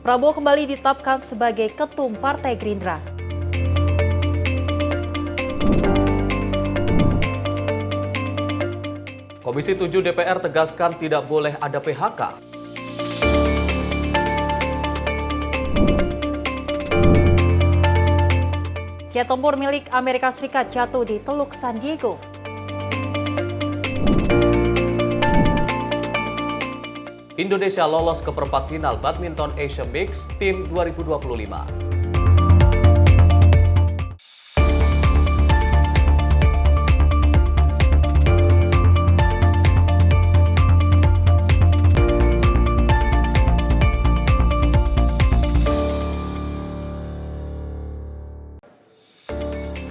Prabowo kembali ditetapkan sebagai Ketum Partai Gerindra. Komisi 7 DPR tegaskan tidak boleh ada PHK. Jet tempur milik Amerika Serikat jatuh di Teluk San Diego. Indonesia lolos ke perempat final Badminton Asia Mix Tim 2025.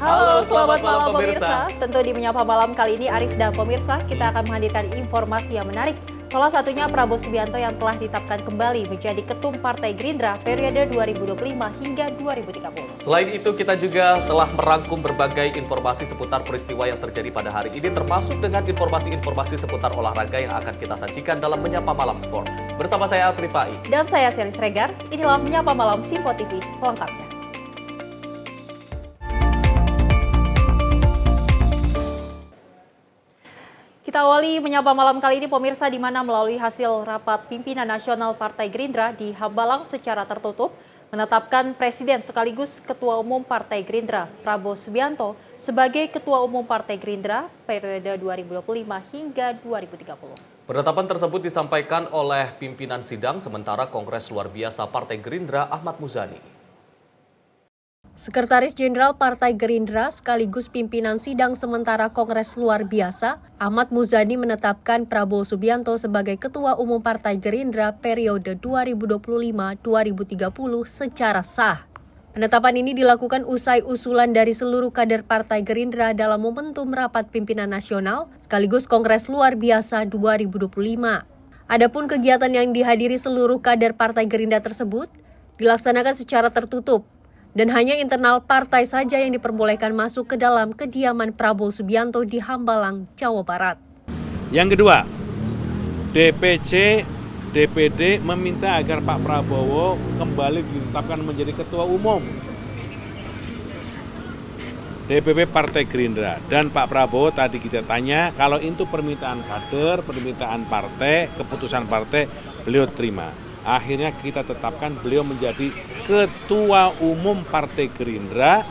Halo, selamat malam pemirsa. Tentu di Menyapa Malam kali ini Arif dan pemirsa kita akan menghadirkan informasi yang menarik. Salah satunya Prabowo Subianto yang telah ditetapkan kembali menjadi Ketum Partai Gerindra periode 2025 hingga 2030. Selain itu kita juga telah merangkum berbagai informasi seputar peristiwa yang terjadi pada hari ini termasuk dengan informasi-informasi seputar olahraga yang akan kita sajikan dalam Menyapa Malam Sport. Bersama saya Alfri Fai. Dan saya Selis Regar, inilah Menyapa Malam Simpo TV selengkapnya. Kita awali Menyapa Malam kali ini pemirsa di mana melalui hasil rapat pimpinan nasional Partai Gerindra di Hambalang secara tertutup menetapkan Presiden sekaligus Ketua Umum Partai Gerindra Prabowo Subianto sebagai Ketua Umum Partai Gerindra periode 2025 hingga 2030. Penetapan tersebut disampaikan oleh pimpinan sidang sementara Kongres Luar Biasa Partai Gerindra Ahmad Muzani. Sekretaris Jenderal Partai Gerindra sekaligus pimpinan sidang sementara Kongres Luar Biasa, Ahmad Muzani menetapkan Prabowo Subianto sebagai Ketua Umum Partai Gerindra periode 2025-2030 secara sah. Penetapan ini dilakukan usai usulan dari seluruh kader Partai Gerindra dalam momentum rapat pimpinan nasional sekaligus Kongres Luar Biasa 2025. Adapun kegiatan yang dihadiri seluruh kader Partai Gerindra tersebut dilaksanakan secara tertutup, dan hanya internal partai saja yang diperbolehkan masuk ke dalam kediaman Prabowo Subianto di Hambalang, Jawa Barat. Yang kedua, DPC, DPD meminta agar Pak Prabowo kembali ditetapkan menjadi Ketua Umum DPP Partai Gerindra. Dan Pak Prabowo tadi kita tanya, kalau itu permintaan kader, permintaan partai, keputusan partai, beliau terima. Akhirnya kita tetapkan beliau menjadi Ketua Umum Partai Gerindra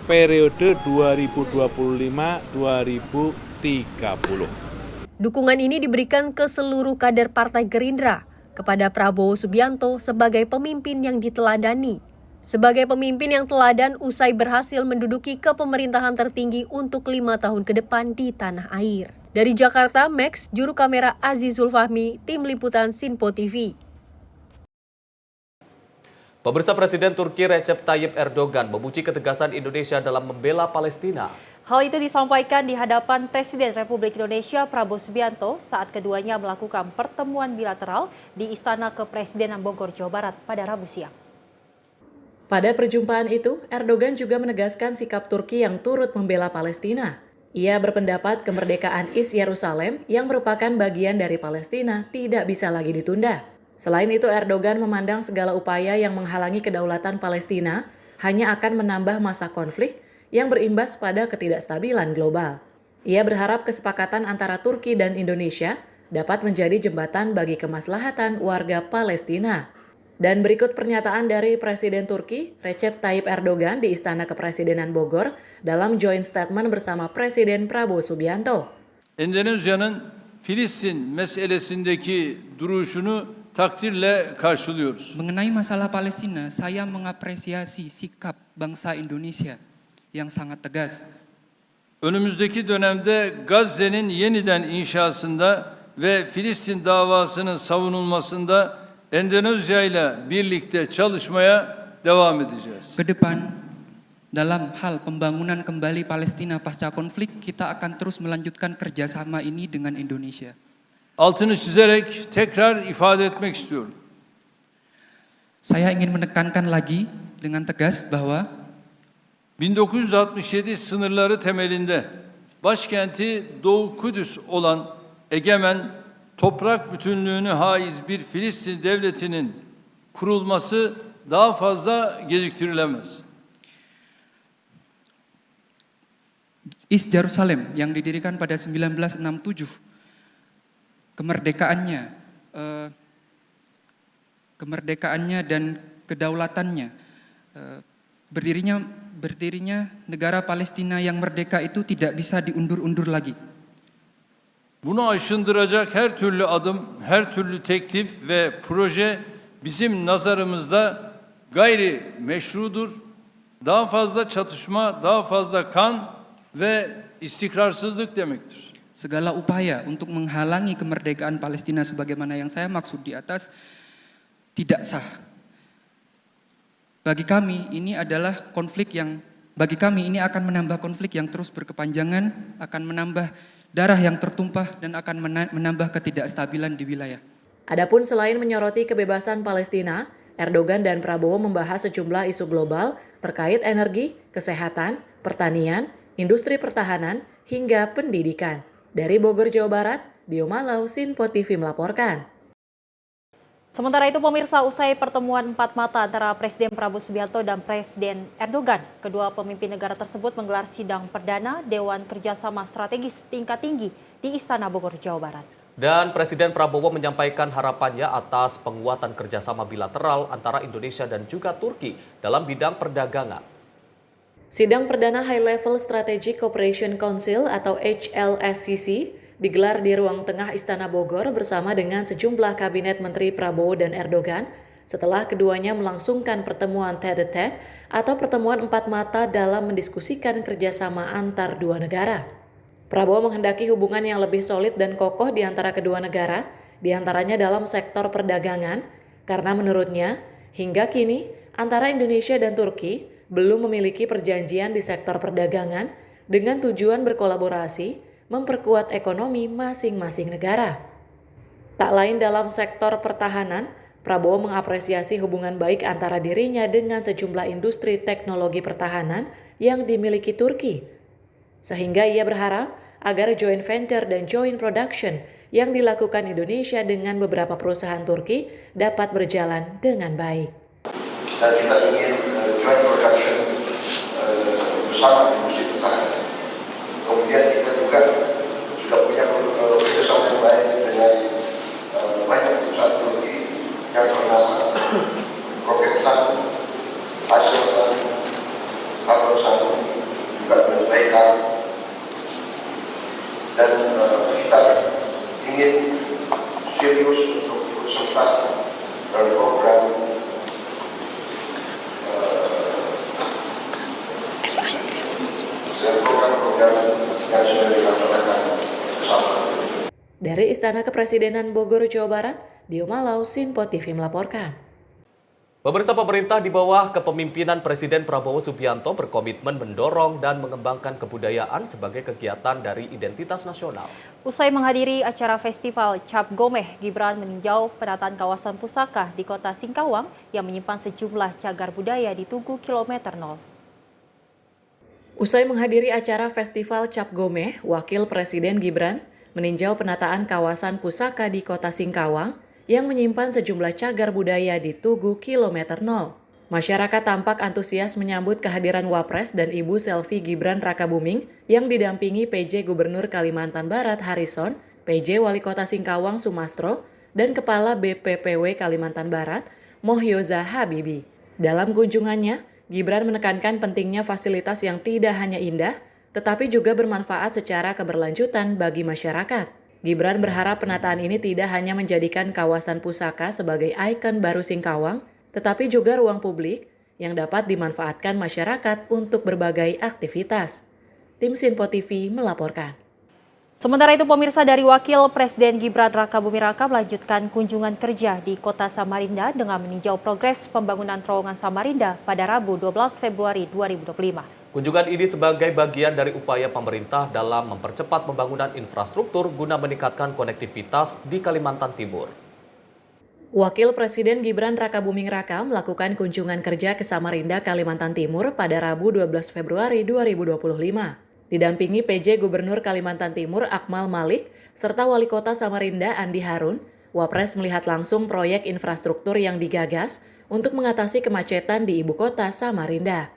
periode 2025-2030. Dukungan ini diberikan ke seluruh kader Partai Gerindra kepada Prabowo Subianto sebagai pemimpin yang diteladani. Sebagai pemimpin yang teladan usai berhasil menduduki kepemerintahan tertinggi untuk 5 tahun ke depan di tanah air. Dari Jakarta, Max, juru kamera Azizul Fahmi, tim liputan Simpo TV. Pemirsa, Presiden Turki Recep Tayyip Erdogan memuji ketegasan Indonesia dalam membela Palestina. Hal itu disampaikan di hadapan Presiden Republik Indonesia Prabowo Subianto saat keduanya melakukan pertemuan bilateral di Istana Kepresidenan Bogor, Jawa Barat pada Rabu siang. Pada perjumpaan itu, Erdogan juga menegaskan sikap Turki yang turut membela Palestina. Ia berpendapat kemerdekaan East Yerusalem yang merupakan bagian dari Palestina tidak bisa lagi ditunda. Selain itu, Erdogan memandang segala upaya yang menghalangi kedaulatan Palestina hanya akan menambah masa konflik yang berimbas pada ketidakstabilan global. Ia berharap kesepakatan antara Turki dan Indonesia dapat menjadi jembatan bagi kemaslahatan warga Palestina. Dan berikut pernyataan dari Presiden Turki Recep Tayyip Erdogan di Istana Kepresidenan Bogor dalam joint statement bersama Presiden Prabowo Subianto. Endonezya'nın Filistin meselesindeki duruşunu takdirle karşılıyoruz. Mengenai masalah Palestina, saya mengapresiasi sikap bangsa Indonesia yang sangat tegas. Önümüzdeki dönemde Gazze'nin yeniden inşasında ve Filistin davasının savunulmasında Endonezya ile birlikte çalışmaya devam edeceğiz. Ke depan, dalam hal pembangunan kembali Palestina pasca konflik, kita akan terus melanjutkan kerjasama ini dengan Indonesia. Altını çizerek tekrar ifade etmek istiyorum. Saya ingin menekankan lagi dengan tegas bahwa 1967 sınırları temelinde başkenti Doğu Kudüs olan egemen, toprak bütünlüğünü haiz bir Filistin devletinin kurulması daha fazla geciktirilemez. East Jerusalem yang didirikan pada 1967, kemerdekaannya dan kedaulatannya, berdirinya negara Palestina yang merdeka itu tidak bisa diundur-undur lagi. Bunu aşındıracak her türlü adım, her türlü teklif ve proje bizim nazarımızda gayri meşrudur. Daha fazla çatışma, daha fazla kan ve istikrarsızlık demektir. Segala upaya untuk menghalangi kemerdekaan Palestina sebagaimana yang saya maksud di atas tidak sah. Bagi kami ini akan menambah konflik yang terus berkepanjangan, akan menambah darah yang tertumpah dan akan menambah ketidakstabilan di wilayah. Adapun selain menyoroti kebebasan Palestina, Erdogan dan Prabowo membahas sejumlah isu global terkait energi, kesehatan, pertanian, industri pertahanan, hingga pendidikan. Dari Bogor, Jawa Barat, Dio Malau, Sinpo TV melaporkan. Sementara itu pemirsa, usai pertemuan empat mata antara Presiden Prabowo Subianto dan Presiden Erdogan, kedua pemimpin negara tersebut menggelar sidang perdana Dewan Kerjasama Strategis tingkat tinggi di Istana Bogor, Jawa Barat. Dan Presiden Prabowo menyampaikan harapannya atas penguatan kerjasama bilateral antara Indonesia dan juga Turki dalam bidang perdagangan. Sidang perdana High Level Strategic Cooperation Council atau HLSCC digelar di ruang tengah Istana Bogor bersama dengan sejumlah kabinet Menteri Prabowo dan Erdogan setelah keduanya melangsungkan pertemuan tete-a-tete atau pertemuan empat mata dalam mendiskusikan kerjasama antar dua negara. Prabowo menghendaki hubungan yang lebih solid dan kokoh di antara kedua negara, di antaranya dalam sektor perdagangan, karena menurutnya hingga kini antara Indonesia dan Turki belum memiliki perjanjian di sektor perdagangan dengan tujuan berkolaborasi memperkuat ekonomi masing-masing negara. Tak lain dalam sektor pertahanan, Prabowo mengapresiasi hubungan baik antara dirinya dengan sejumlah industri teknologi pertahanan yang dimiliki Turki. Sehingga ia berharap agar joint venture dan joint production yang dilakukan Indonesia dengan beberapa perusahaan Turki dapat berjalan dengan baik. Dan kita ingin joint production bersama industri pertahanan. Kemudian kita juga punya kerjasama yang baik dengan banyak perusahaan Turki yang bernama Roketsan, Aselsan, Aselsan, juga dengan Baikar. Dan kita ingin serius untuk berserta dalam program Dari Istana Kepresidenan Bogor, Jawa Barat, Dio Malau, Sinpo TV melaporkan. Pemirsa, pemerintah di bawah kepemimpinan Presiden Prabowo Subianto berkomitmen mendorong dan mengembangkan kebudayaan sebagai kegiatan dari identitas nasional. Usai menghadiri acara festival Cap Gomeh, Gibran meninjau penataan kawasan pusaka di kota Singkawang yang menyimpan sejumlah cagar budaya di Tugu Kilometer 0. Usai menghadiri acara festival Cap Gomeh, Wakil Presiden Gibran meninjau penataan kawasan pusaka di kota Singkawang yang menyimpan sejumlah cagar budaya di Tugu Kilometer 0. Masyarakat tampak antusias menyambut kehadiran Wapres dan Ibu Selvi Gibran Rakabuming yang didampingi PJ Gubernur Kalimantan Barat Harrison, PJ Wali Kota Singkawang Sumastro, dan Kepala BPPW Kalimantan Barat Mohyoza Habibi. Dalam kunjungannya, Gibran menekankan pentingnya fasilitas yang tidak hanya indah, tetapi juga bermanfaat secara keberlanjutan bagi masyarakat. Gibran berharap penataan ini tidak hanya menjadikan kawasan pusaka sebagai ikon baru Singkawang, tetapi juga ruang publik yang dapat dimanfaatkan masyarakat untuk berbagai aktivitas. Tim Sinpo TV melaporkan. Sementara itu pemirsa, dari Wakil Presiden Gibran Rakabuming Raka melanjutkan kunjungan kerja di Kota Samarinda dengan meninjau progres pembangunan terowongan Samarinda pada Rabu 12 Februari 2025. Kunjungan ini sebagai bagian dari upaya pemerintah dalam mempercepat pembangunan infrastruktur guna meningkatkan konektivitas di Kalimantan Timur. Wakil Presiden Gibran Rakabuming Raka melakukan kunjungan kerja ke Samarinda, Kalimantan Timur pada Rabu 12 Februari 2025. Didampingi PJ Gubernur Kalimantan Timur Akmal Malik serta Wali Kota Samarinda Andi Harun, Wapres melihat langsung proyek infrastruktur yang digagas untuk mengatasi kemacetan di ibu kota Samarinda.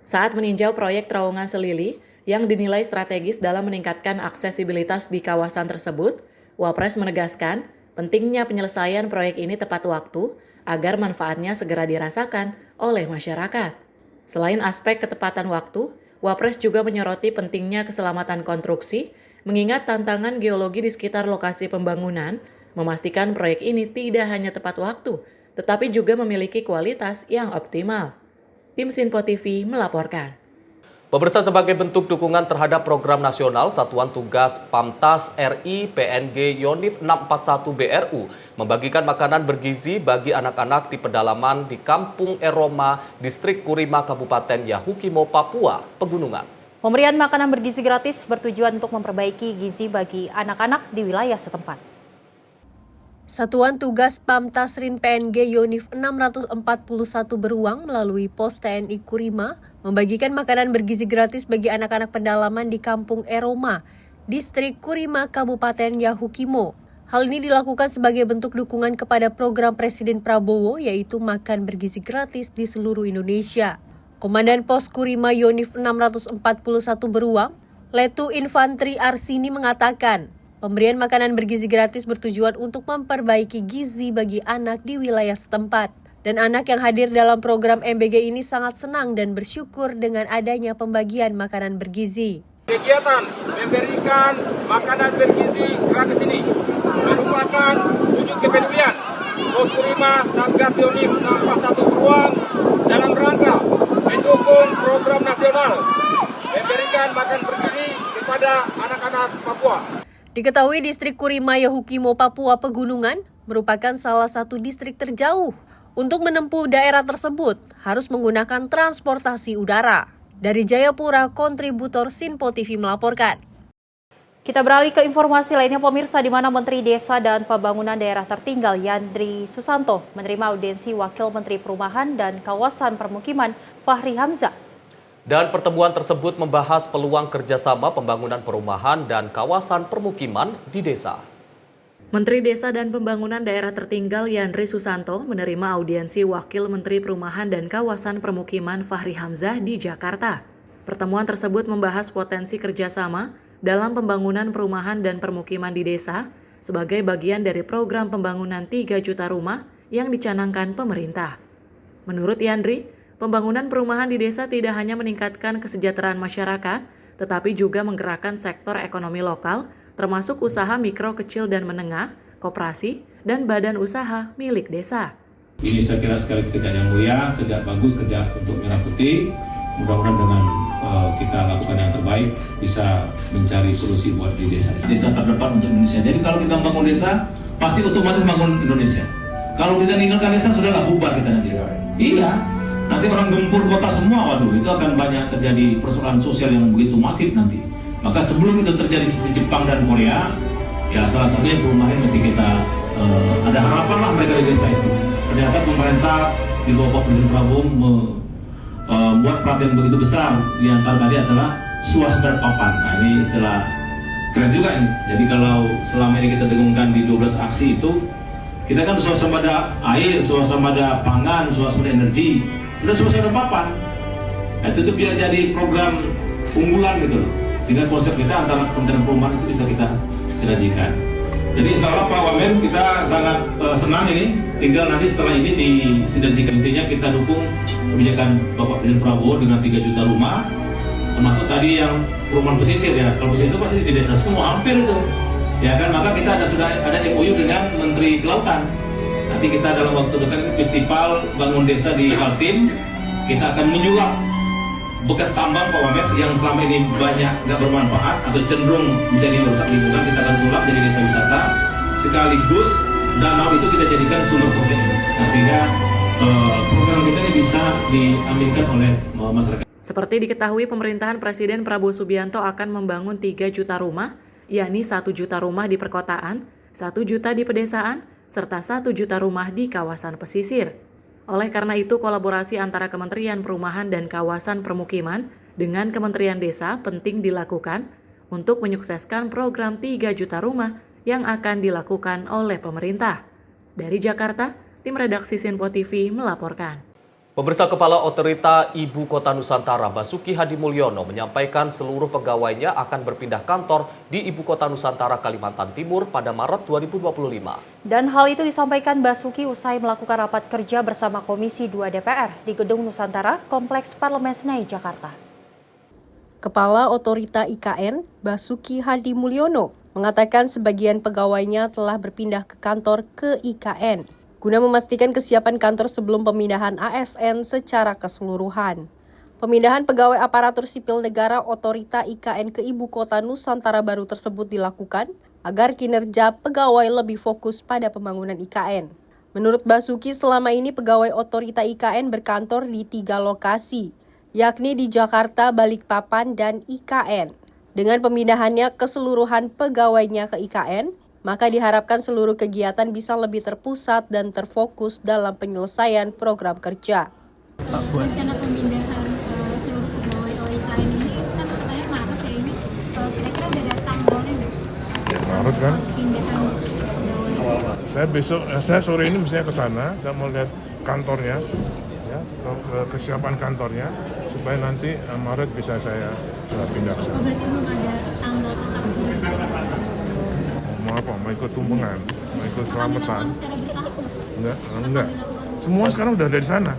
Saat meninjau proyek terowongan Selili yang dinilai strategis dalam meningkatkan aksesibilitas di kawasan tersebut, Wapres menegaskan pentingnya penyelesaian proyek ini tepat waktu agar manfaatnya segera dirasakan oleh masyarakat. Selain aspek ketepatan waktu, Wapres juga menyoroti pentingnya keselamatan konstruksi, mengingat tantangan geologi di sekitar lokasi pembangunan, memastikan proyek ini tidak hanya tepat waktu, tetapi juga memiliki kualitas yang optimal. Tim Sinpo TV melaporkan. Pemirsa, sebagai bentuk dukungan terhadap program nasional, Satuan Tugas Pamtas RI PNG Yonif 641 BRU membagikan makanan bergizi bagi anak-anak di pedalaman di Kampung Eroma, Distrik Kurima, Kabupaten Yahukimo, Papua, Pegunungan. Pemberian makanan bergizi gratis bertujuan untuk memperbaiki gizi bagi anak-anak di wilayah setempat. Satuan Tugas Pamtas RIN PNG Yonif 641 Beruang melalui Pos TNI Kurima membagikan makanan bergizi gratis bagi anak-anak pedalaman di Kampung Eroma, Distrik Kurima, Kabupaten Yahukimo. Hal ini dilakukan sebagai bentuk dukungan kepada program Presiden Prabowo, yaitu makan bergizi gratis di seluruh Indonesia. Komandan Pos Kurima Yonif 641 Beruang, Letu Infantri Arsini mengatakan, pemberian makanan bergizi gratis bertujuan untuk memperbaiki gizi bagi anak di wilayah setempat. Dan anak yang hadir dalam program MBG ini sangat senang dan bersyukur dengan adanya pembagian makanan bergizi. Kegiatan memberikan makanan bergizi gratis ini merupakan wujud kepedulian Pos Kurima Satgas Yonif 641 Beruang dalam rangka mendukung program nasional memberikan makanan bergizi kepada anak-anak Papua. Diketahui distrik Kurima Yahukimo, Papua Pegunungan merupakan salah satu distrik terjauh. Untuk menempuh daerah tersebut harus menggunakan transportasi udara. Dari Jayapura, kontributor Sinpo TV melaporkan. Kita beralih ke informasi lainnya, pemirsa, di mana Menteri Desa dan Pembangunan Daerah Tertinggal Yandri Susanto menerima audiensi Wakil Menteri Perumahan dan Kawasan Permukiman Fahri Hamzah. Dan pertemuan tersebut membahas peluang kerjasama pembangunan perumahan dan kawasan permukiman di desa. Menteri Desa dan Pembangunan Daerah Tertinggal Yandri Susanto menerima audiensi Wakil Menteri Perumahan dan Kawasan Permukiman Fahri Hamzah di Jakarta. Pertemuan tersebut membahas potensi kerjasama dalam pembangunan perumahan dan permukiman di desa sebagai bagian dari program pembangunan 3 juta rumah yang dicanangkan pemerintah. Menurut Yandri, pembangunan perumahan di desa tidak hanya meningkatkan kesejahteraan masyarakat, tetapi juga menggerakkan sektor ekonomi lokal, termasuk usaha mikro, kecil, dan menengah, koperasi, dan badan usaha milik desa. Ini saya kira sekali kerja yang mulia, kerja bagus, kerja untuk merah putih. Mudah-mudahan dengan kita lakukan yang terbaik, bisa mencari solusi buat di desa. Desa terdepan untuk Indonesia. Jadi kalau kita bangun desa, pasti otomatis bangun Indonesia. Kalau kita ninggalkan desa, sudahlah bubar kita nanti. Iya, nanti orang gempur kota semua, waduh, itu akan banyak terjadi persoalan sosial yang begitu masif nanti. Maka sebelum itu terjadi seperti Jepang dan Korea, ya salah satunya perumahan mesti kita ada harapan lah mereka di desa itu. Ternyata pemerintah di bawah Pak Presiden Prabowo membuat perhatian begitu besar. Di antara tadi adalah swasembada papan. Nah, ini istilah keren juga ini. Jadi kalau selama ini kita dengungkan di 12 aksi itu, kita kan swasembada air, swasembada pangan, swasembada energi, sudah swasembada papan. Nah, itu biar jadi program unggulan gitu loh. Sehingga konsep kita antara Kementerian Perumahan itu bisa kita sinergikan. Jadi insya Allah Pak Wamen, kita sangat senang ini. Tinggal nanti setelah ini disinergikan. Intinya kita dukung kebijakan Bapak Presiden Prabowo dengan 3 juta rumah. Termasuk tadi yang perumahan pesisir ya. Kalau pesisir itu pasti di desa semua, hampir itu. Ya kan, maka kita sudah ada MOU dengan Menteri Kelautan. Nanti kita dalam waktu dekat ini festival bangun desa di Kaltim. Kita akan menyulap bekas tambang Pak Wamen yang selama ini banyak nggak bermanfaat atau cenderung menjadi merusak lingkungan, kita akan sulap jadi desa wisata, sekaligus danau itu kita jadikan sumber protein. Nah, sehingga program kita ini bisa diambilkan oleh masyarakat. Seperti diketahui, pemerintahan Presiden Prabowo Subianto akan membangun 3 juta rumah, yakni 1 juta rumah di perkotaan, 1 juta di pedesaan, serta 1 juta rumah di kawasan pesisir. Oleh karena itu, kolaborasi antara Kementerian Perumahan dan Kawasan Permukiman dengan Kementerian Desa penting dilakukan untuk menyukseskan program 3 juta rumah yang akan dilakukan oleh pemerintah. Dari Jakarta, tim redaksi Sinpo TV melaporkan. Pemirsa, Kepala Otorita Ibu Kota Nusantara Basuki Hadimulyono menyampaikan seluruh pegawainya akan berpindah kantor di Ibu Kota Nusantara Kalimantan Timur pada Maret 2025. Dan hal itu disampaikan Basuki usai melakukan rapat kerja bersama Komisi 2 DPR di Gedung Nusantara, Kompleks Parlemen Senayan, Jakarta. Kepala Otorita IKN, Basuki Hadimulyono, mengatakan sebagian pegawainya telah berpindah ke kantor ke IKN guna memastikan kesiapan kantor sebelum pemindahan ASN secara keseluruhan. Pemindahan pegawai aparatur sipil negara Otorita IKN ke Ibu Kota Nusantara baru tersebut dilakukan agar kinerja pegawai lebih fokus pada pembangunan IKN. Menurut Basuki, selama ini pegawai Otorita IKN berkantor di 3 lokasi, yakni di Jakarta, Balikpapan, dan IKN. Dengan pemindahannya keseluruhan pegawainya ke IKN, maka diharapkan seluruh kegiatan bisa lebih terpusat dan terfokus dalam penyelesaian program kerja. Rencana pemindahan seluruh pegawai OIKN ini kan katanya Maret ya ini, kira-kira udah ada tanggalnya nggak? Ya, Maret kan? Pindahan pegawai. Saya sore ini misalnya ke sana, saya mau lihat kantornya, ya, kesiapan kantornya, supaya nanti Maret bisa saya pindah ke sana. Oh, berarti belum ada tanggal tetap di sana? Mau ikut tumpengan, mau ikut selamatan. Secara bertahap? Enggak. Semua sekarang udah ada di sana.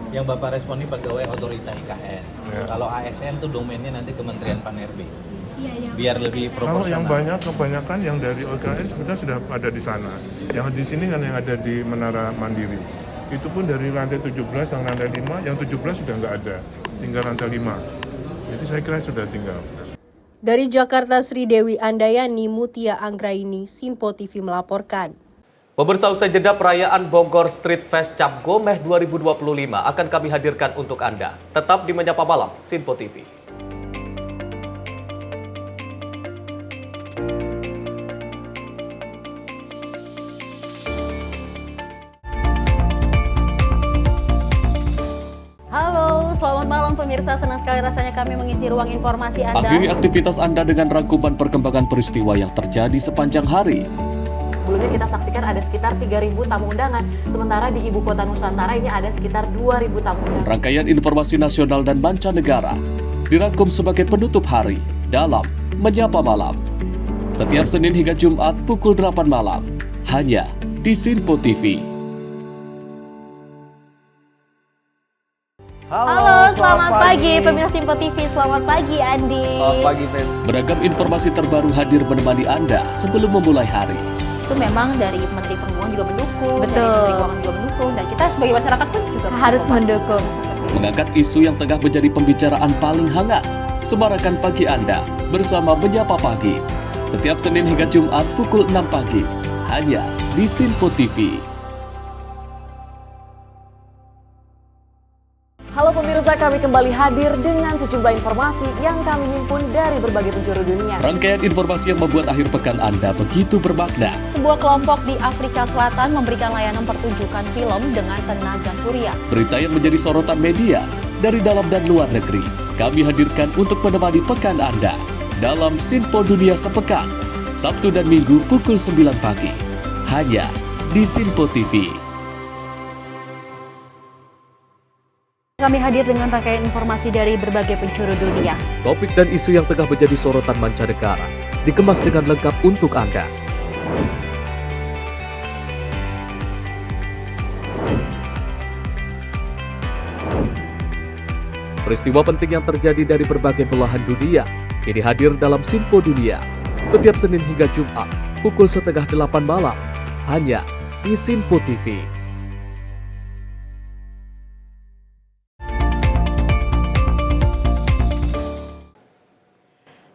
Yang Bapak respon ini pegawai Otorita IKN. Ya. Kalau ASN tuh domainnya nanti Kementerian Pan-RB. Iya. Biar lebih proporsional. Kalau yang kebanyakan yang dari OKN sebenarnya sudah ada di sana. Yang di sini kan yang ada di Menara Mandiri. Itu pun dari lantai 17 dan lantai 5, yang 17 sudah nggak ada. Tinggal lantai 5. Jadi saya kira sudah tinggal. Dari Jakarta, Sri Dewi Andayani, Mutia Anggraini, Sinpo TV melaporkan. Pemirsa, usai jeda perayaan Bogor Street Fest Cap Gomeh 2025 akan kami hadirkan untuk Anda. Tetap di Menyapa Malam, Sinpo TV. Halo, selamat malam pemirsa. Senang sekali rasanya kami mengisi ruang informasi Anda. Akhiri aktivitas Anda dengan rangkuman perkembangan peristiwa yang terjadi sepanjang hari. Sebelumnya kita saksikan ada sekitar 3.000 tamu undangan, sementara di Ibu Kota Nusantara ini ada sekitar 2.000 tamu undangan. Rangkaian informasi nasional dan mancanegara dirangkum sebagai penutup hari dalam Menyapa Malam. Setiap Senin hingga Jumat pukul 8 malam, hanya di Sinpo TV. Halo, selamat pagi pemirsa Sinpo TV. Selamat pagi Andi. Selamat pagi, Fen. Beragam informasi terbaru hadir menemani Anda sebelum memulai hari. Itu memang dari Menteri Perhubungan juga mendukung, Betul. dari Menteri Keuangan juga mendukung, dan kita sebagai masyarakat pun juga Harus mendukung. Mengangkat isu yang tengah menjadi pembicaraan paling hangat. Semarakan pagi Anda bersama Menyapa Pagi. Setiap Senin hingga Jumat pukul 6 pagi, hanya di Sinpo TV. Halo pemirsa, kami kembali hadir dengan sejumlah informasi yang kami himpun dari berbagai penjuru dunia. Rangkaian informasi yang membuat akhir pekan Anda begitu bermakna. Sebuah kelompok di Afrika Selatan memberikan layanan pertunjukan film dengan tenaga surya. Berita yang menjadi sorotan media dari dalam dan luar negeri, kami hadirkan untuk menemani pekan Anda dalam Sinpo Dunia Sepekan, Sabtu dan Minggu pukul 9 pagi, hanya di Sinpo TV. Kami hadir dengan rangkaian informasi dari berbagai penjuru dunia. Topik dan isu yang tengah menjadi sorotan mancanegara dikemas dengan lengkap untuk Anda. Peristiwa penting yang terjadi dari berbagai belahan dunia ini hadir dalam Sinpo Dunia setiap Senin hingga Jumat pukul 7:30 malam, hanya di Sinpo TV.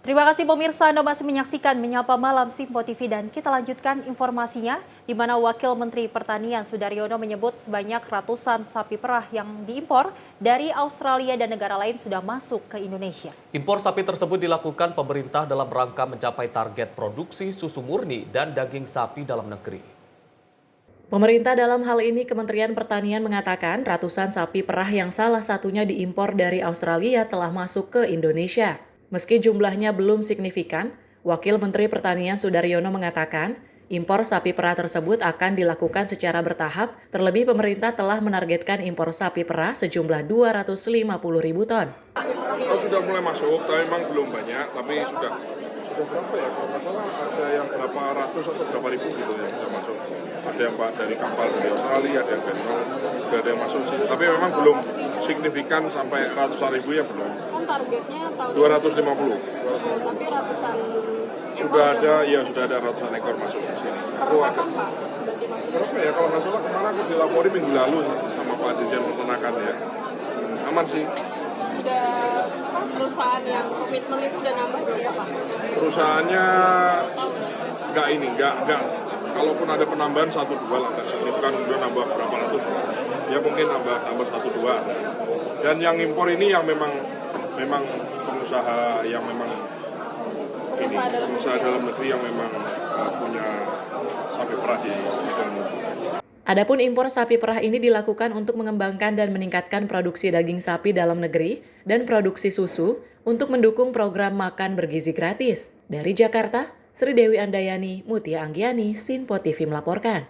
Terima kasih pemirsa, Anda masih menyaksikan Menyapa Malam Sinpo TV, dan kita lanjutkan informasinya di mana Wakil Menteri Pertanian Sudaryono menyebut sebanyak ratusan sapi perah yang diimpor dari Australia dan negara lain sudah masuk ke Indonesia. Impor sapi tersebut dilakukan pemerintah dalam rangka mencapai target produksi susu murni dan daging sapi dalam negeri. Pemerintah dalam hal ini Kementerian Pertanian mengatakan ratusan sapi perah yang salah satunya diimpor dari Australia telah masuk ke Indonesia. Meski jumlahnya belum signifikan, Wakil Menteri Pertanian Sudaryono mengatakan, impor sapi perah tersebut akan dilakukan secara bertahap, terlebih pemerintah telah menargetkan impor sapi perah sejumlah 250.000 ton. Sudah mulai masuk, tapi memang belum banyak, tapi sudah berapa ya? Kalau nggak salah ada yang berapa ratus atau berapa ribu gitu yang sudah masuk. Ada yang dari kapal dari Australia, ada yang Vietnam, sudah ada yang masuk sih. Tapi memang belum signifikan sampai ratusan ribu ya belum. Kan targetnya tahun 250. Tapi ratusan Sudah ada, ya sudah ada ratusan ekor masuk di sini. Aku ada. Berapa ya? Kalau nggak salah kemana aku dilapori minggu lalu sama Pak Dirjen Peternakan ya. Aman sih. Udah perusahaan yang komitmen itu udah nambah sih ya Pak? Perusahaannya nggak. Kalaupun ada penambahan 1-2 lah, nggak signifikan udah nambah berapa ratus. Ya mungkin nambah 1-2. Dan yang impor ini yang memang pengusaha yang memang pengusaha dalam negeri yang memang punya sapi perah di Indonesia. Adapun impor sapi perah ini dilakukan untuk mengembangkan dan meningkatkan produksi daging sapi dalam negeri dan produksi susu untuk mendukung program makan bergizi gratis. Dari Jakarta, Sri Dewi Andayani, Mutia Anggiani, Sinpo TV melaporkan.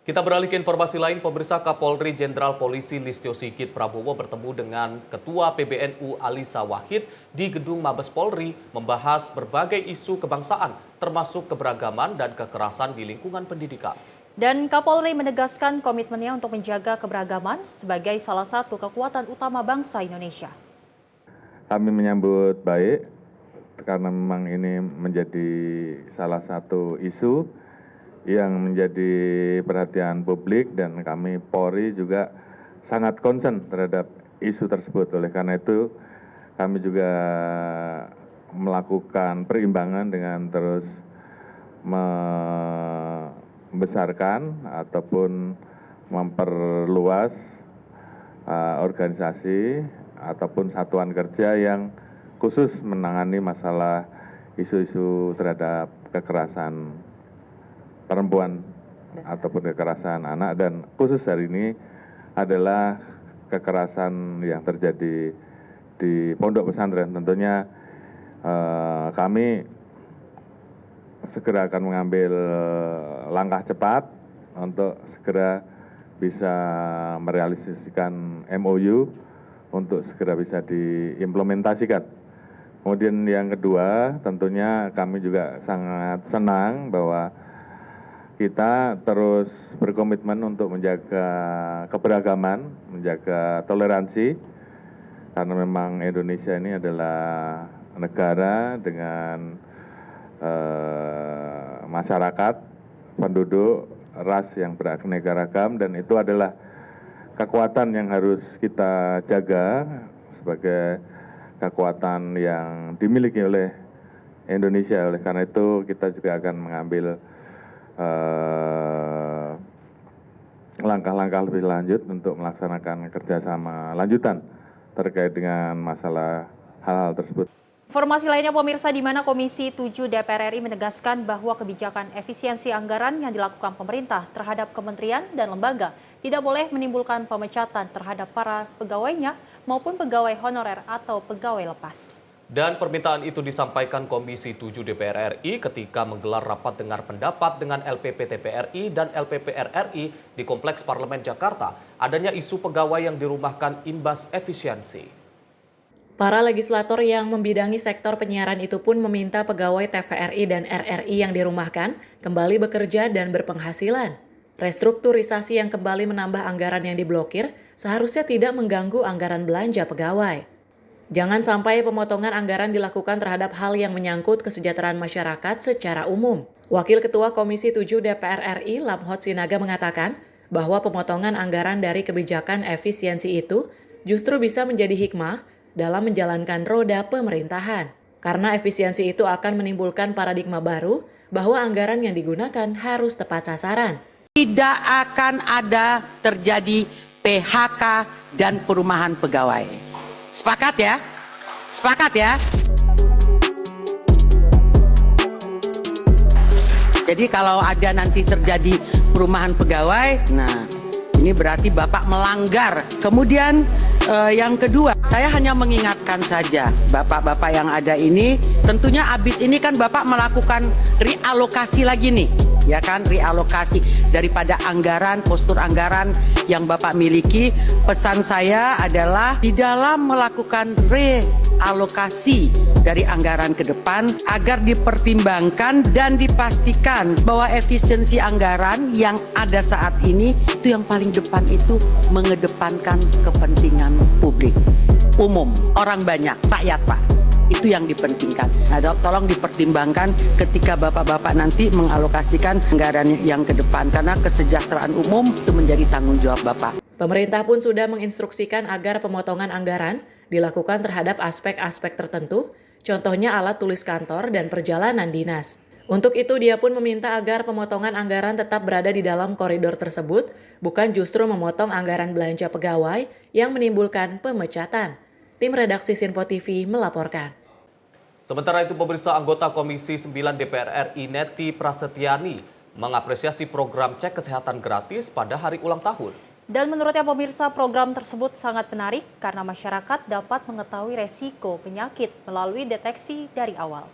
Kita beralih ke informasi lain, pemirsa. Kapolri Jenderal Polisi Listio Sigit Prabowo bertemu dengan Ketua PBNU Alisa Wahid di Gedung Mabes Polri membahas berbagai isu kebangsaan, termasuk keberagaman dan kekerasan di lingkungan pendidikan. Dan Kapolri menegaskan komitmennya untuk menjaga keberagaman sebagai salah satu kekuatan utama bangsa Indonesia. Kami menyambut baik karena memang ini menjadi salah satu isu yang menjadi perhatian publik dan kami Polri juga sangat concern terhadap isu tersebut. Oleh karena itu kami juga melakukan perimbangan dengan terus membesarkan ataupun memperluas organisasi ataupun satuan kerja yang khusus menangani masalah isu-isu terhadap kekerasan perempuan ataupun kekerasan anak, dan khusus hari ini adalah kekerasan yang terjadi di pondok pesantren. Tentunya kami segera akan mengambil langkah cepat untuk segera bisa merealisasikan MOU untuk segera bisa diimplementasikan. Kemudian yang kedua, tentunya kami juga sangat senang bahwa kita terus berkomitmen untuk menjaga keberagaman, menjaga toleransi, karena memang Indonesia ini adalah negara dengan masyarakat, penduduk, ras yang beraneka ragam, dan itu adalah kekuatan yang harus kita jaga sebagai kekuatan yang dimiliki oleh Indonesia. Oleh karena itu kita juga akan mengambil langkah-langkah lebih lanjut untuk melaksanakan kerjasama lanjutan terkait dengan masalah hal-hal tersebut. Informasi lainnya pemirsa, di mana Komisi 7 DPR RI menegaskan bahwa kebijakan efisiensi anggaran yang dilakukan pemerintah terhadap kementerian dan lembaga tidak boleh menimbulkan pemecatan terhadap para pegawainya maupun pegawai honorer atau pegawai lepas. Dan permintaan itu disampaikan Komisi 7 DPR RI ketika menggelar rapat dengar pendapat dengan LPP TVRI dan LPP RRI di Kompleks Parlemen Jakarta. Adanya isu pegawai yang dirumahkan imbas efisiensi. Para legislator yang membidangi sektor penyiaran itu pun meminta pegawai TVRI dan RRI yang dirumahkan kembali bekerja dan berpenghasilan. Restrukturisasi yang kembali menambah anggaran yang diblokir seharusnya tidak mengganggu anggaran belanja pegawai. Jangan sampai pemotongan anggaran dilakukan terhadap hal yang menyangkut kesejahteraan masyarakat secara umum. Wakil Ketua Komisi 7 DPR RI Lamhot Sinaga mengatakan bahwa pemotongan anggaran dari kebijakan efisiensi itu justru bisa menjadi hikmah dalam menjalankan roda pemerintahan. Karena efisiensi itu akan menimbulkan paradigma baru bahwa anggaran yang digunakan harus tepat sasaran. Tidak akan ada terjadi PHK dan perumahan pegawai. Sepakat ya? Sepakat ya? Jadi kalau ada nanti terjadi perumahan pegawai, nah ini berarti Bapak melanggar. Kemudian Yang kedua, saya hanya mengingatkan saja bapak-bapak yang ada ini, tentunya abis ini kan bapak melakukan realokasi lagi nih, ya kan, realokasi daripada anggaran, postur anggaran yang bapak miliki. Pesan saya adalah di dalam melakukan realokasi dari anggaran ke depan agar dipertimbangkan dan dipastikan bahwa efisiensi anggaran yang ada saat ini itu yang paling depan itu mengedepankan kepentingan publik umum, orang banyak, rakyat Pak. Itu yang dipentingkan. Nah, tolong dipertimbangkan ketika bapak-bapak nanti mengalokasikan anggaran yang ke depan karena kesejahteraan umum itu menjadi tanggung jawab bapak. Pemerintah pun sudah menginstruksikan agar pemotongan anggaran dilakukan terhadap aspek-aspek tertentu, contohnya alat tulis kantor dan perjalanan dinas. Untuk itu, dia pun meminta agar pemotongan anggaran tetap berada di dalam koridor tersebut, bukan justru memotong anggaran belanja pegawai yang menimbulkan pemecatan. Tim redaksi Sinpo TV melaporkan. Sementara itu, pemirsa, anggota Komisi 9 DPR RI Neti Prasetyani mengapresiasi program cek kesehatan gratis pada hari ulang tahun. Dan menurutnya pemirsa, program tersebut sangat menarik karena masyarakat dapat mengetahui resiko penyakit melalui deteksi dari awal.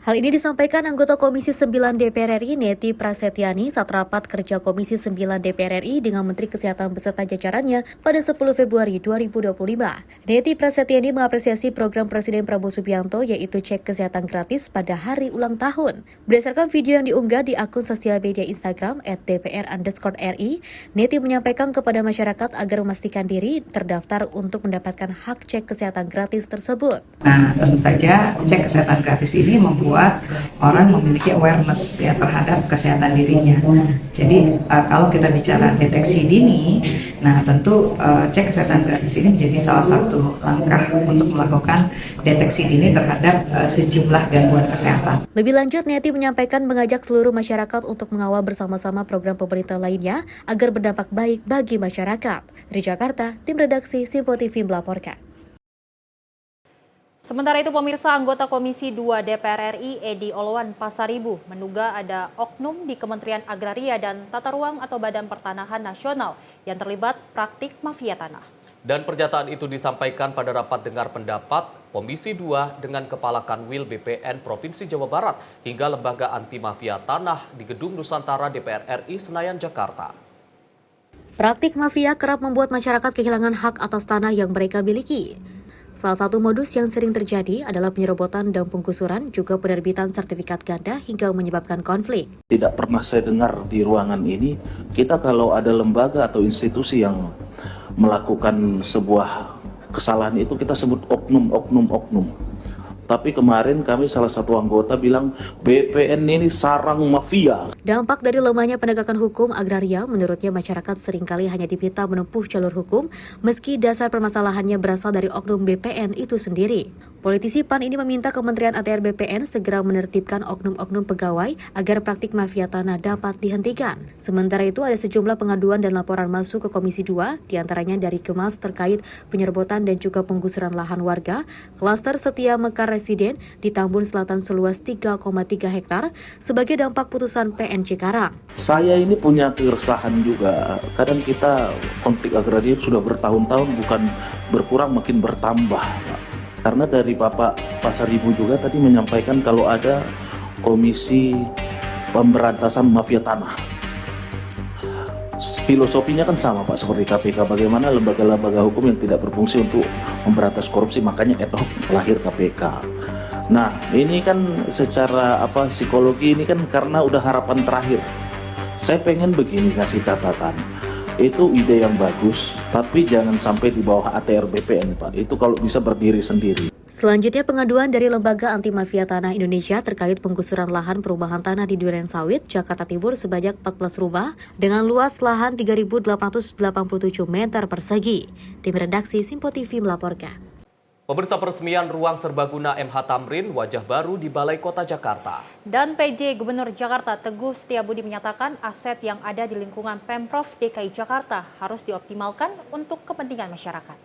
Hal ini disampaikan anggota Komisi 9 DPR RI Neti Prasetyani saat rapat kerja Komisi 9 DPR RI dengan Menteri Kesehatan beserta jajarannya pada 10 Februari 2025. Neti Prasetyani mengapresiasi program Presiden Prabowo Subianto yaitu cek kesehatan gratis pada hari ulang tahun. Berdasarkan video yang diunggah di akun sosial media Instagram @dpr_RI, Neti menyampaikan kepada masyarakat agar memastikan diri terdaftar untuk mendapatkan hak cek kesehatan gratis tersebut. Nah, tentu saja cek kesehatan gratis ini membuat orang memiliki awareness ya terhadap kesehatan dirinya. Jadi kalau kita bicara deteksi dini, nah tentu cek kesehatan gratis ini menjadi salah satu langkah untuk melakukan deteksi dini terhadap sejumlah gangguan kesehatan. Lebih lanjut, Neti menyampaikan mengajak seluruh masyarakat untuk mengawal bersama-sama program pemerintah lainnya agar berdampak baik bagi masyarakat. Dari Jakarta, tim redaksi Sinpo TV melaporkan. Sementara itu pemirsa, anggota Komisi 2 DPR RI Edi Olowan Pasaribu menduga ada oknum di Kementerian Agraria dan Tata Ruang atau Badan Pertanahan Nasional yang terlibat praktik mafia tanah. Dan pernyataan itu disampaikan pada rapat dengar pendapat Komisi 2 dengan Kepala Kanwil BPN Provinsi Jawa Barat hingga Lembaga Anti Mafia Tanah di Gedung Nusantara DPR RI Senayan, Jakarta. Praktik mafia kerap membuat masyarakat kehilangan hak atas tanah yang mereka miliki. Salah satu modus yang sering terjadi adalah penyerobotan dan penggusuran, juga penerbitan sertifikat ganda hingga menyebabkan konflik. Tidak pernah saya dengar di ruangan ini, kita kalau ada lembaga atau institusi yang melakukan sebuah kesalahan itu kita sebut oknum. Tapi kemarin kami salah satu anggota bilang BPN ini sarang mafia. Dampak dari lemahnya penegakan hukum agraria, menurutnya masyarakat seringkali hanya dipinta menempuh jalur hukum meski dasar permasalahannya berasal dari oknum BPN itu sendiri. Politisi PAN ini meminta Kementerian ATR BPN segera menertibkan oknum-oknum pegawai agar praktik mafia tanah dapat dihentikan. Sementara itu ada sejumlah pengaduan dan laporan masuk ke Komisi 2, diantaranya dari Kemas terkait penyerobotan dan juga penggusuran lahan warga, klaster Setia Mekar Residen di Tambun Selatan seluas 3,3 hektar sebagai dampak putusan PN Cikarang. Saya ini punya keresahan juga, kadang kita konflik agraria sudah bertahun-tahun bukan berkurang makin bertambah. Karena dari Bapak Pasaribu juga tadi menyampaikan kalau ada komisi pemberantasan mafia tanah. Filosofinya kan sama Pak, seperti KPK, bagaimana lembaga-lembaga hukum yang tidak berfungsi untuk memberantas korupsi, makanya ad hoc lahir KPK. Nah, ini kan secara psikologi ini kan karena udah harapan terakhir. Saya pengen begini kasih catatan. Itu ide yang bagus, tapi jangan sampai di bawah ATR BPN, Pak. Itu kalau bisa berdiri sendiri. Selanjutnya pengaduan dari Lembaga Anti Mafia Tanah Indonesia terkait penggusuran lahan perumahan tanah di Duren Sawit, Jakarta Timur sebanyak 14 rumah dengan luas lahan 3.887 meter persegi. Tim redaksi Sinpo TV melaporkan. Pemirsa, peresmian ruang serbaguna MH Tamrin wajah baru di Balai Kota Jakarta. Dan PJ Gubernur Jakarta Teguh Setiabudi menyatakan aset yang ada di lingkungan Pemprov DKI Jakarta harus dioptimalkan untuk kepentingan masyarakat.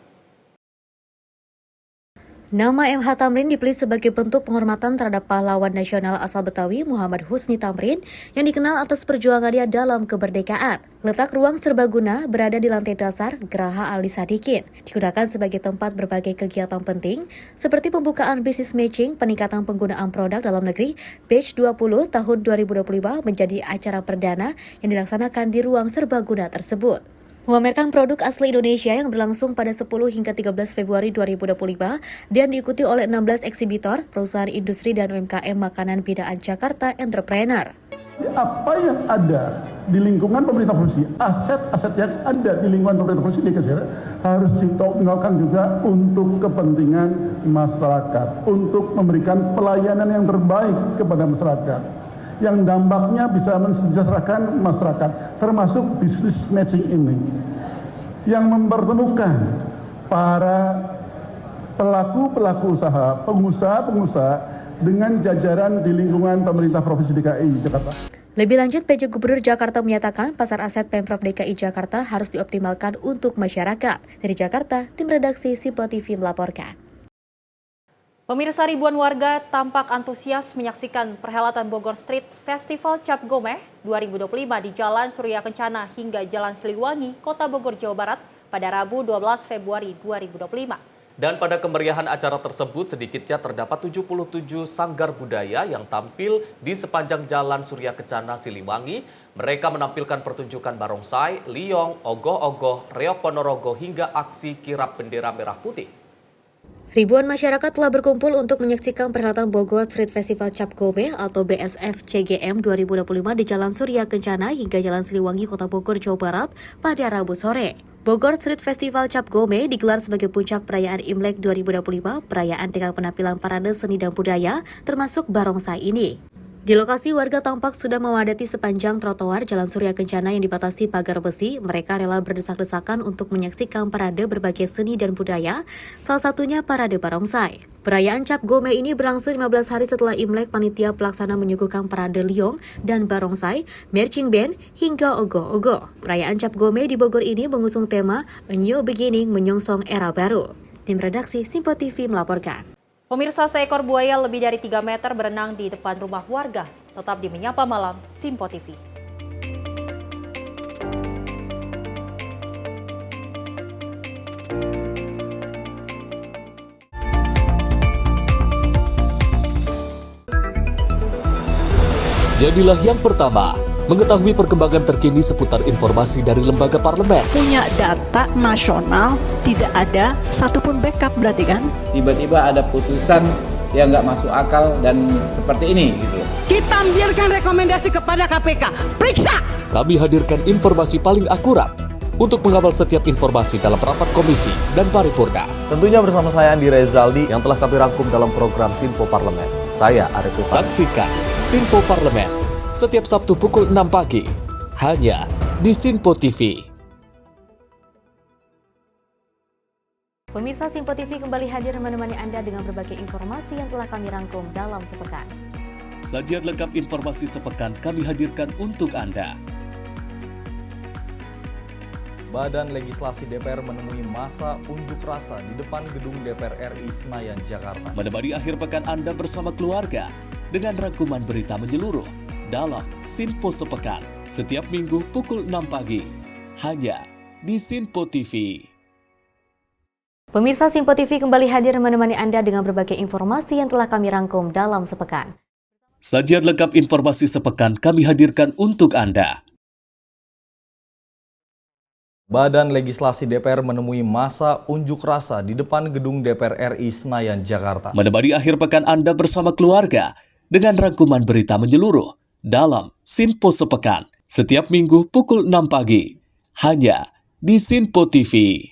Nama MH Tamrin dipilih sebagai bentuk penghormatan terhadap pahlawan nasional asal Betawi Muhammad Husni Tamrin yang dikenal atas perjuangannya dalam kemerdekaan. Letak ruang serbaguna berada di lantai dasar Geraha Ali Sadikin. Digunakan sebagai tempat berbagai kegiatan penting seperti pembukaan bisnis matching, peningkatan penggunaan produk dalam negeri, Batch 20 tahun 2025 menjadi acara perdana yang dilaksanakan di ruang serbaguna tersebut. Memamerkan produk asli Indonesia yang berlangsung pada 10 hingga 13 Februari 2025 dan diikuti oleh 16 eksibitor, perusahaan industri dan UMKM makanan binaan Jakarta Entrepreneur. Apa yang ada di lingkungan pemerintah provinsi, aset-aset yang ada di lingkungan pemerintah provinsi DKI Jakarta harus dioptimalkan juga untuk kepentingan masyarakat, untuk memberikan pelayanan yang terbaik kepada masyarakat, yang dampaknya bisa mensejahterakan masyarakat, termasuk bisnis matching ini, yang mempertemukan para pelaku-pelaku usaha, pengusaha-pengusaha dengan jajaran di lingkungan pemerintah Provinsi DKI Jakarta. Lebih lanjut, PJ Gubernur Jakarta menyatakan pasar aset Pemprov DKI Jakarta harus dioptimalkan untuk masyarakat. Dari Jakarta, tim redaksi Simpo TV melaporkan. Pemirsa, ribuan warga tampak antusias menyaksikan perhelatan Bogor Street Festival Cap Gomeh 2025 di Jalan Surya Kencana hingga Jalan Siliwangi, Kota Bogor, Jawa Barat pada Rabu 12 Februari 2025. Dan pada kemeriahan acara tersebut sedikitnya terdapat 77 sanggar budaya yang tampil di sepanjang Jalan Surya Kencana Siliwangi. Mereka menampilkan pertunjukan barongsai, liong, ogoh-ogoh, reok ponorogo hingga aksi kirap bendera merah putih. Ribuan masyarakat telah berkumpul untuk menyaksikan perhelatan Bogor Street Festival Cap Gomeh atau BSF CGM 2025 di Jalan Surya Kencana hingga Jalan Siliwangi, Kota Bogor, Jawa Barat pada Rabu sore. Bogor Street Festival Cap Gomeh digelar sebagai puncak perayaan Imlek 2025, perayaan dengan penampilan parade seni dan budaya termasuk barongsai ini. Di lokasi, warga tampak sudah memadati sepanjang trotoar Jalan Surya Kencana yang dibatasi pagar besi. Mereka rela berdesak-desakan untuk menyaksikan parade berbagai seni dan budaya, salah satunya parade barongsai. Perayaan Cap Gomeh ini berlangsung 15 hari setelah Imlek. Panitia pelaksana menyuguhkan parade liong dan barongsai, marching band, hingga ogoh-ogoh. Perayaan Cap Gomeh di Bogor ini mengusung tema A New Beginning menyongsong era baru. Tim redaksi Simpo TV melaporkan. Pemirsa, seekor buaya lebih dari 3 meter berenang di depan rumah warga. Tetap di Menyapa Malam, Simpo TV. Jadilah yang pertama mengetahui perkembangan terkini seputar informasi dari lembaga parlemen. Punya data nasional, tidak ada satupun backup berarti kan? Tiba-tiba ada putusan yang nggak masuk akal dan seperti ini gitu. Kita biarkan rekomendasi kepada KPK, periksa! Kami hadirkan informasi paling akurat untuk mengawal setiap informasi dalam rapat komisi dan paripurna. Tentunya bersama saya Andi Rezaldi yang telah kami rangkum dalam program Simpo Parlemen. Saya Arif Rifani. Saksikan Simpo Parlemen setiap Sabtu pukul 6 pagi, hanya di Simpo TV. Pemirsa, Simpo TV kembali hadir menemani Anda dengan berbagai informasi yang telah kami rangkum dalam sepekan. Sajian lengkap informasi sepekan kami hadirkan untuk Anda. Badan Legislasi DPR menemui masa unjuk rasa di depan gedung DPR RI Senayan, Jakarta. Menemani akhir pekan Anda bersama keluarga dengan rangkuman berita menyeluruh dalam Simpo Sepekan setiap minggu pukul 6 pagi hanya di Simpo TV. Pemirsa, Simpo TV kembali hadir menemani Anda dengan berbagai informasi yang telah kami rangkum dalam sepekan. Sajian lengkap informasi sepekan kami hadirkan untuk Anda. Badan Legislasi DPR menemui masa unjuk rasa di depan gedung DPR RI Senayan, Jakarta. Menemani akhir pekan Anda bersama keluarga dengan rangkuman berita menyeluruh dalam Simpo Sepekan setiap minggu pukul 6 pagi hanya di Simpo TV.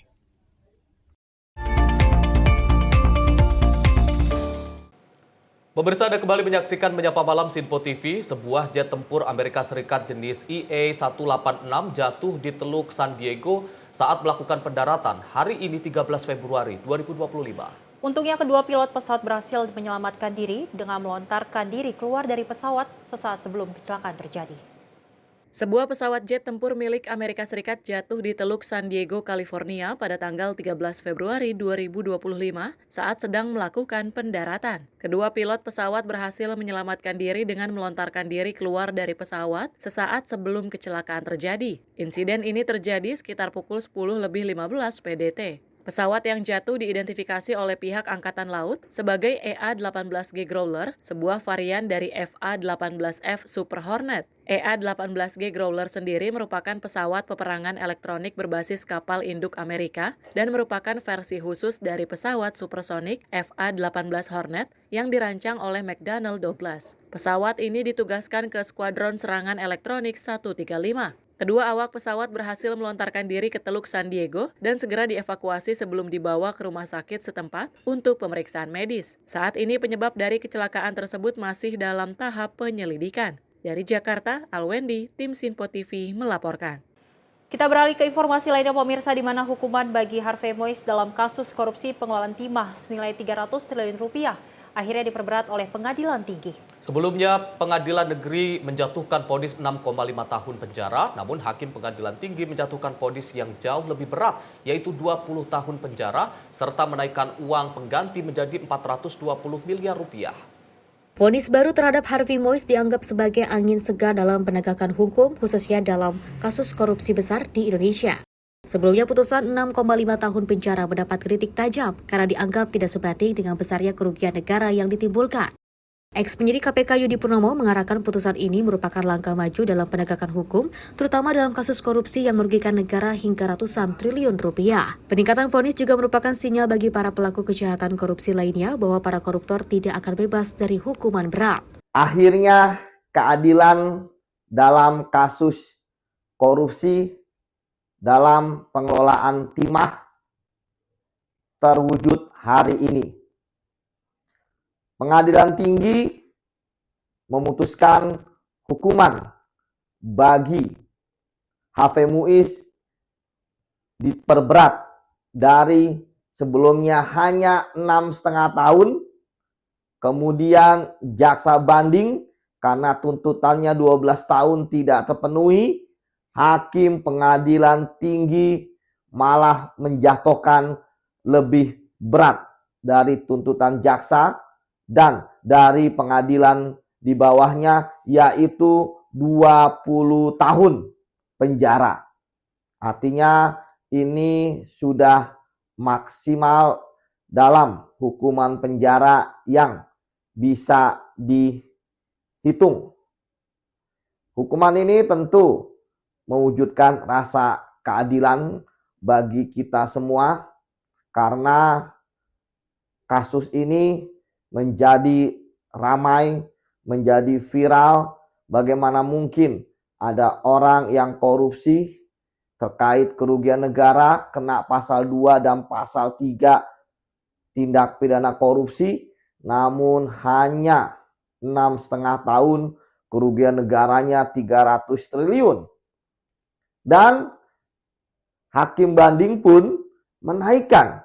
Pemirsa, Anda kembali menyaksikan Menyapa Malam Simpo TV. Sebuah jet tempur Amerika Serikat jenis EA-186 jatuh di Teluk San Diego saat melakukan pendaratan hari ini 13 Februari 2025. Untungnya kedua pilot pesawat berhasil menyelamatkan diri dengan melontarkan diri keluar dari pesawat sesaat sebelum kecelakaan terjadi. Sebuah pesawat jet tempur milik Amerika Serikat jatuh di Teluk San Diego, California pada tanggal 13 Februari 2025 saat sedang melakukan pendaratan. Kedua pilot pesawat berhasil menyelamatkan diri dengan melontarkan diri keluar dari pesawat sesaat sebelum kecelakaan terjadi. Insiden ini terjadi sekitar pukul 10:15 PDT. Pesawat yang jatuh diidentifikasi oleh pihak Angkatan Laut sebagai EA-18G Growler, sebuah varian dari FA-18F Super Hornet. EA-18G Growler sendiri merupakan pesawat peperangan elektronik berbasis kapal induk Amerika dan merupakan versi khusus dari pesawat supersonik FA-18 Hornet yang dirancang oleh McDonnell Douglas. Pesawat ini ditugaskan ke Skuadron Serangan Elektronik 135. Kedua awak pesawat berhasil melontarkan diri ke Teluk San Diego dan segera dievakuasi sebelum dibawa ke rumah sakit setempat untuk pemeriksaan medis. Saat ini penyebab dari kecelakaan tersebut masih dalam tahap penyelidikan. Dari Jakarta, Alwendi, tim Sinpo TV melaporkan. Kita beralih ke informasi lainnya pemirsa, di mana hukuman bagi Harvey Moise dalam kasus korupsi pengelolaan timah senilai 300 triliun rupiah akhirnya diperberat oleh Pengadilan Tinggi. Sebelumnya, Pengadilan Negeri menjatuhkan vonis 6,5 tahun penjara, namun Hakim Pengadilan Tinggi menjatuhkan vonis yang jauh lebih berat, yaitu 20 tahun penjara, serta menaikkan uang pengganti menjadi 420 miliar rupiah. Vonis baru terhadap Harvey Moise dianggap sebagai angin segar dalam penegakan hukum, khususnya dalam kasus korupsi besar di Indonesia. Sebelumnya putusan 6,5 tahun penjara mendapat kritik tajam karena dianggap tidak sebanding dengan besarnya kerugian negara yang ditimbulkan. Ex-penyidik KPK Yudi Purnomo mengarahkan putusan ini merupakan langkah maju dalam penegakan hukum, terutama dalam kasus korupsi yang merugikan negara hingga ratusan triliun rupiah. Peningkatan vonis juga merupakan sinyal bagi para pelaku kejahatan korupsi lainnya bahwa para koruptor tidak akan bebas dari hukuman berat. Akhirnya keadilan dalam kasus korupsi dalam pengelolaan timah terwujud hari ini. Pengadilan Tinggi memutuskan hukuman bagi Harvey Moise diperberat dari sebelumnya hanya 6,5 tahun, kemudian jaksa banding karena tuntutannya 12 tahun tidak terpenuhi, Hakim Pengadilan Tinggi malah menjatuhkan lebih berat dari tuntutan jaksa dan dari pengadilan di bawahnya, yaitu 20 tahun penjara. Artinya ini sudah maksimal dalam hukuman penjara yang bisa dihitung. Hukuman ini tentu mewujudkan rasa keadilan bagi kita semua karena kasus ini menjadi ramai, menjadi viral. Bagaimana mungkin ada orang yang korupsi terkait kerugian negara kena pasal 2 dan pasal 3 tindak pidana korupsi, namun hanya 6,5 tahun kerugian negaranya 300 triliun. Dan hakim banding pun menaikkan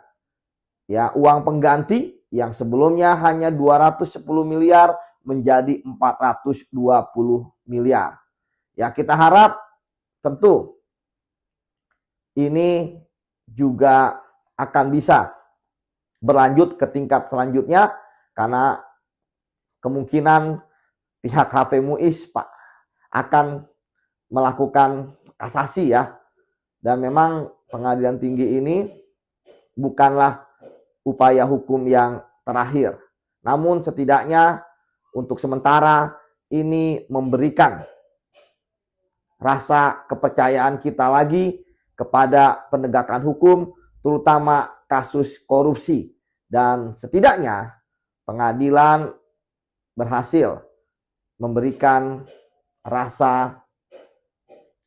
uang pengganti yang sebelumnya hanya 210 miliar menjadi 420 miliar. Ya, kita harap tentu ini juga akan bisa berlanjut ke tingkat selanjutnya karena kemungkinan pihak Harvey Moise akan melakukan kasasi ya. Dan memang Pengadilan Tinggi ini bukanlah upaya hukum yang terakhir. Namun setidaknya untuk sementara ini memberikan rasa kepercayaan kita lagi kepada penegakan hukum, terutama kasus korupsi. Dan setidaknya pengadilan berhasil memberikan rasa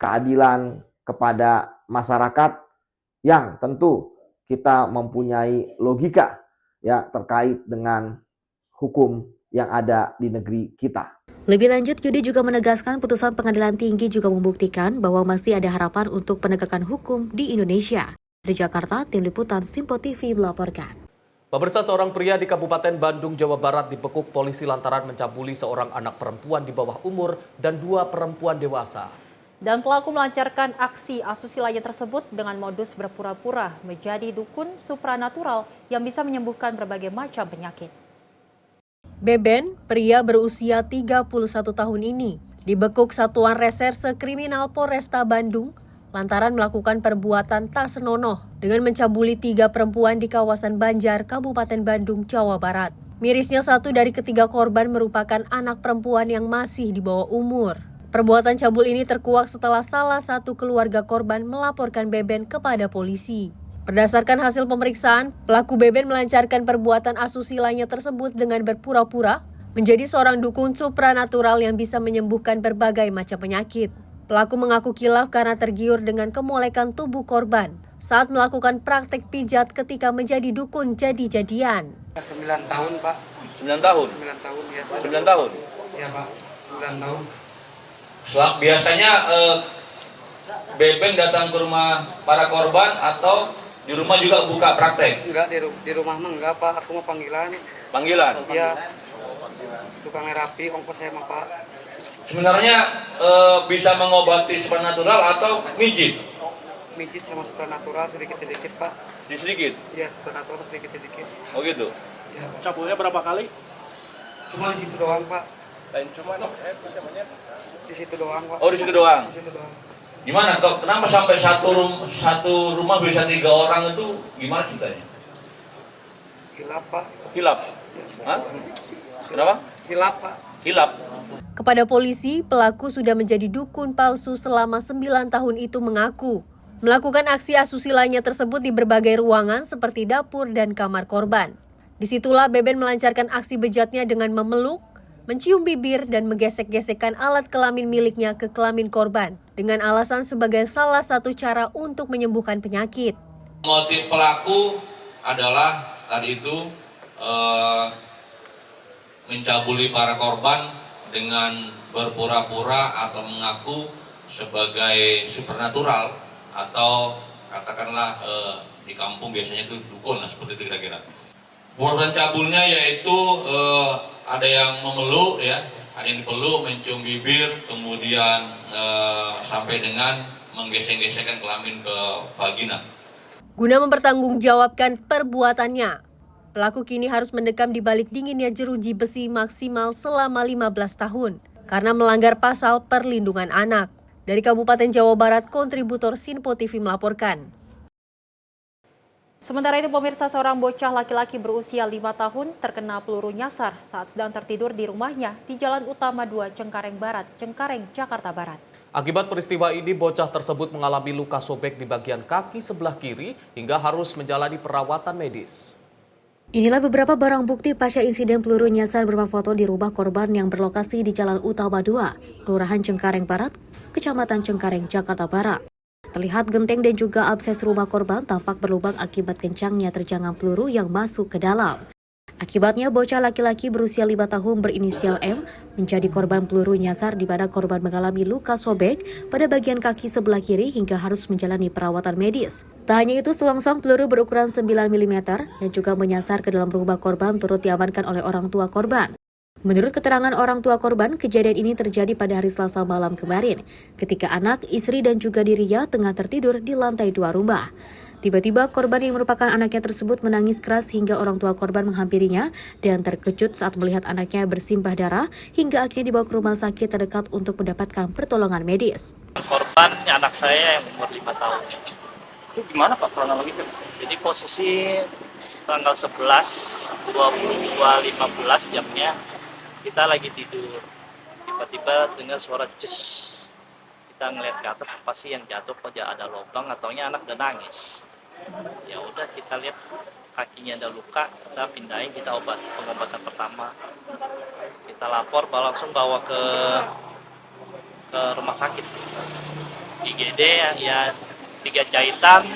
keadilan kepada masyarakat yang tentu kita mempunyai logika ya terkait dengan hukum yang ada di negeri kita. Lebih lanjut, Yudi juga menegaskan putusan Pengadilan Tinggi juga membuktikan bahwa masih ada harapan untuk penegakan hukum di Indonesia. Dari Jakarta, Tim Liputan Sinpo TV melaporkan. Pemirsa, seorang pria di Kabupaten Bandung, Jawa Barat dibekuk polisi lantaran mencabuli seorang anak perempuan di bawah umur dan 2 perempuan dewasa. Dan pelaku melancarkan aksi asusila tersebut dengan modus berpura-pura menjadi dukun supranatural yang bisa menyembuhkan berbagai macam penyakit. Beben, pria berusia 31 tahun ini, dibekuk Satuan Reserse Kriminal Polresta Bandung lantaran melakukan perbuatan tak senonoh dengan mencabuli 3 perempuan di kawasan Banjar, Kabupaten Bandung, Jawa Barat. Mirisnya 1 dari ketiga korban merupakan anak perempuan yang masih di bawah umur. Perbuatan cabul ini terkuak setelah salah satu keluarga korban melaporkan Beben kepada polisi. Berdasarkan hasil pemeriksaan, pelaku Beben melancarkan perbuatan asusilanya tersebut dengan berpura-pura menjadi seorang dukun supranatural yang bisa menyembuhkan berbagai macam penyakit. Pelaku mengaku kilaf karena tergiur dengan kemolekan tubuh korban saat melakukan praktek pijat ketika menjadi dukun jadi-jadian. 9 tahun, Pak. 9 tahun? 9 tahun, ya. 9 tahun? Iya, Pak. 9 tahun. Biasanya Beben datang ke rumah para korban atau di rumah juga buka praktek? Enggak, di rumah mah enggak, Pak. Aku mau panggilan. Panggilan? Iya. Tukang terapi, ongkos saya mah, Pak. Sebenarnya bisa mengobati supernatural atau mijit? Mijit sama supernatural sedikit-sedikit, Pak. Sedikit? Iya, supernatural sedikit-sedikit. Oh gitu? Ya. Cabulnya berapa kali? Cuma di situ doang, Pak. Lain cuma Di situ doang, Pak. Oh, di situ doang? Di situ doang. Gimana kok? Kenapa sampai satu rumah bisa 3 orang itu gimana ceritanya? Hilap, Pak. Hilap? Hah? Kenapa? Hilap, Pak. Hilap. Kepada polisi, pelaku sudah menjadi dukun palsu selama 9 tahun itu mengaku melakukan aksi asusilanya tersebut di berbagai ruangan seperti dapur dan kamar korban. Disitulah Beben melancarkan aksi bejatnya dengan memeluk, mencium bibir, dan menggesek-gesekkan alat kelamin miliknya ke kelamin korban dengan alasan sebagai salah satu cara untuk menyembuhkan penyakit. Motif pelaku adalah tadi itu mencabuli para korban dengan berpura-pura atau mengaku sebagai supernatural atau katakanlah di kampung biasanya itu dukun lah, seperti itu kira-kira. Korban cabulnya yaitu ada yang memeluk ya, ada yang dipeluk, mencium bibir, kemudian sampai dengan menggesek-gesekkan kelamin ke vagina. Guna mempertanggungjawabkan perbuatannya, pelaku kini harus mendekam di balik dinginnya jeruji besi maksimal selama 15 tahun karena melanggar pasal perlindungan anak. Dari Kabupaten Jawa Barat, kontributor Sinpo TV melaporkan. Sementara itu, pemirsa, seorang bocah laki-laki berusia 5 tahun terkena peluru nyasar saat sedang tertidur di rumahnya di Jalan Utama 2 Cengkareng Barat, Cengkareng, Jakarta Barat. Akibat peristiwa ini, bocah tersebut mengalami luka sobek di bagian kaki sebelah kiri hingga harus menjalani perawatan medis. Inilah beberapa barang bukti pasca insiden peluru nyasar berupa foto di rumah korban yang berlokasi di Jalan Utama 2, Kelurahan Cengkareng Barat, Kecamatan Cengkareng, Jakarta Barat. Terlihat genteng dan juga abses rumah korban tampak berlubang akibat kencangnya terjangan peluru yang masuk ke dalam. Akibatnya, bocah laki-laki berusia 5 tahun berinisial M menjadi korban peluru nyasar di mana korban mengalami luka sobek pada bagian kaki sebelah kiri hingga harus menjalani perawatan medis. Tak hanya itu, selongsong peluru berukuran 9 mm yang juga menyasar ke dalam rumah korban turut diamankan oleh orang tua korban. Menurut keterangan orang tua korban, kejadian ini terjadi pada hari Selasa malam kemarin, ketika anak, istri, dan juga dirinya tengah tertidur di lantai 2 rumah. Tiba-tiba korban yang merupakan anaknya tersebut menangis keras hingga orang tua korban menghampirinya dan terkejut saat melihat anaknya bersimbah darah hingga akhirnya dibawa ke rumah sakit terdekat untuk mendapatkan pertolongan medis. Korban anak saya yang umur 5 tahun. Itu gimana Pak kronologinya? Jadi posisi tanggal 11, 22.15 jamnya kita lagi tidur, tiba-tiba dengar suara cus. Kita ngeliat ke atas apa sih yang jatuh, kok ada lubang ataunya anak udah nangis. Ya udah kita lihat kakinya ada luka, kita pindahin, kita pengobatan pertama. Kita lapor, langsung bawa ke rumah sakit. IGD ya 3 jahitan,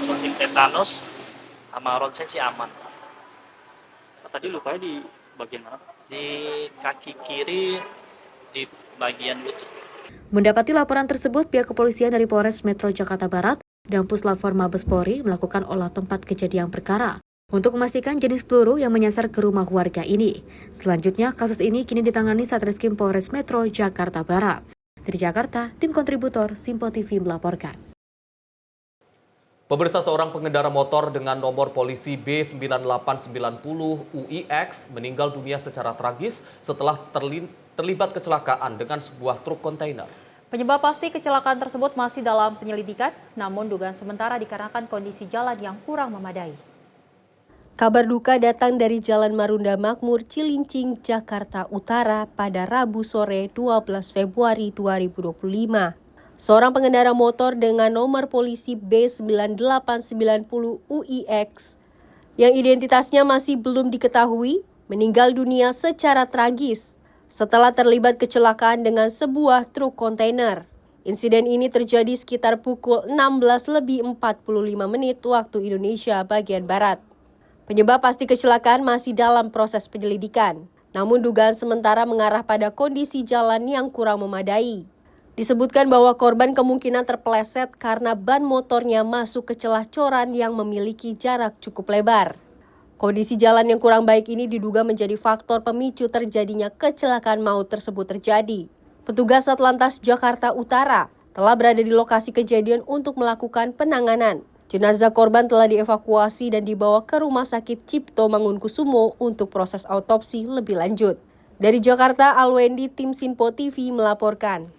suntik tetanus, sama ronsen sih aman. Tadi lukanya di bagian mana? Di kaki kiri, di bagian lutut. Mendapati laporan tersebut, pihak kepolisian dari Polres Metro Jakarta Barat dan Puslapfor Mabes Polri melakukan olah tempat kejadian perkara untuk memastikan jenis peluru yang menyasar ke rumah warga ini. Selanjutnya, kasus ini kini ditangani Satreskrim Polres Metro Jakarta Barat. Dari Jakarta, tim kontributor Simpo TV melaporkan. Pemirsa, seorang pengendara motor dengan nomor polisi B9890 UIX meninggal dunia secara tragis setelah terlibat kecelakaan dengan sebuah truk kontainer. Penyebab pasti kecelakaan tersebut masih dalam penyelidikan, namun dugaan sementara dikarenakan kondisi jalan yang kurang memadai. Kabar duka datang dari Jalan Marunda Makmur, Cilincing, Jakarta Utara pada Rabu sore 12 Februari 2025. Seorang pengendara motor dengan nomor polisi B9890 UIX yang identitasnya masih belum diketahui meninggal dunia secara tragis setelah terlibat kecelakaan dengan sebuah truk kontainer. Insiden ini terjadi sekitar pukul 16:45 waktu Indonesia bagian Barat. Penyebab pasti kecelakaan masih dalam proses penyelidikan, namun dugaan sementara mengarah pada kondisi jalan yang kurang memadai. Disebutkan bahwa korban kemungkinan terpeleset karena ban motornya masuk ke celah coran yang memiliki jarak cukup lebar. Kondisi jalan yang kurang baik ini diduga menjadi faktor pemicu terjadinya kecelakaan maut tersebut terjadi. Petugas Satlantas Jakarta Utara telah berada di lokasi kejadian untuk melakukan penanganan. Jenazah korban telah dievakuasi dan dibawa ke Rumah Sakit Cipto Mangunkusumo untuk proses autopsi lebih lanjut. Dari Jakarta, Alwendi, tim Simpo TV melaporkan.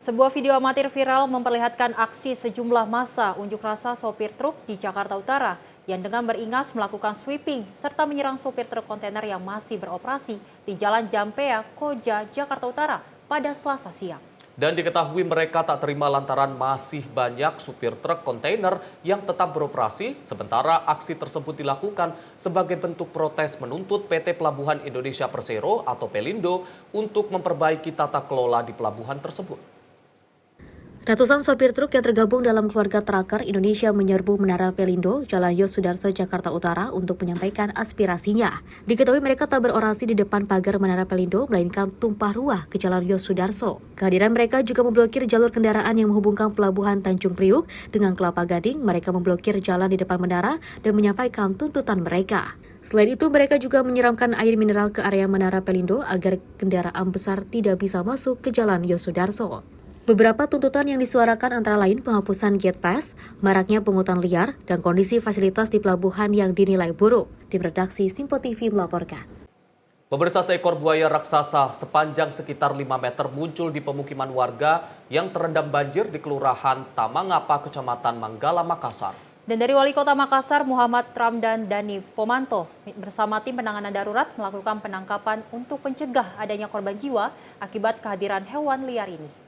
Sebuah video amatir viral memperlihatkan aksi sejumlah massa unjuk rasa sopir truk di Jakarta Utara yang dengan beringas melakukan sweeping serta menyerang sopir truk kontainer yang masih beroperasi di Jalan Jampea, Koja, Jakarta Utara pada Selasa siang. Dan diketahui mereka tak terima lantaran masih banyak supir truk kontainer yang tetap beroperasi, sementara aksi tersebut dilakukan sebagai bentuk protes menuntut PT Pelabuhan Indonesia Persero atau Pelindo untuk memperbaiki tata kelola di pelabuhan tersebut. Ratusan sopir truk yang tergabung dalam keluarga Tracker Indonesia menyerbu Menara Pelindo, Jalan Yosudarso, Jakarta Utara untuk menyampaikan aspirasinya. Diketahui mereka tak berorasi di depan pagar Menara Pelindo, melainkan tumpah ruah ke Jalan Yosudarso. Kehadiran mereka juga memblokir jalur kendaraan yang menghubungkan Pelabuhan Tanjung Priuk dengan Kelapa Gading. Mereka memblokir jalan di depan menara dan menyampaikan tuntutan mereka. Selain itu, mereka juga menyiramkan air mineral ke area Menara Pelindo agar kendaraan besar tidak bisa masuk ke Jalan Yosudarso. Beberapa tuntutan yang disuarakan antara lain penghapusan gate pass, maraknya pungutan liar, dan kondisi fasilitas di pelabuhan yang dinilai buruk. Tim redaksi Simpo TV melaporkan. Pemirsa, seekor buaya raksasa sepanjang sekitar 5 meter muncul di pemukiman warga yang terendam banjir di Kelurahan Tamangapa, Kecamatan Manggala, Makassar. Dan dari Wali Kota Makassar, Muhammad Ramdan Dani Pomanto bersama tim penanganan darurat melakukan penangkapan untuk mencegah adanya korban jiwa akibat kehadiran hewan liar ini.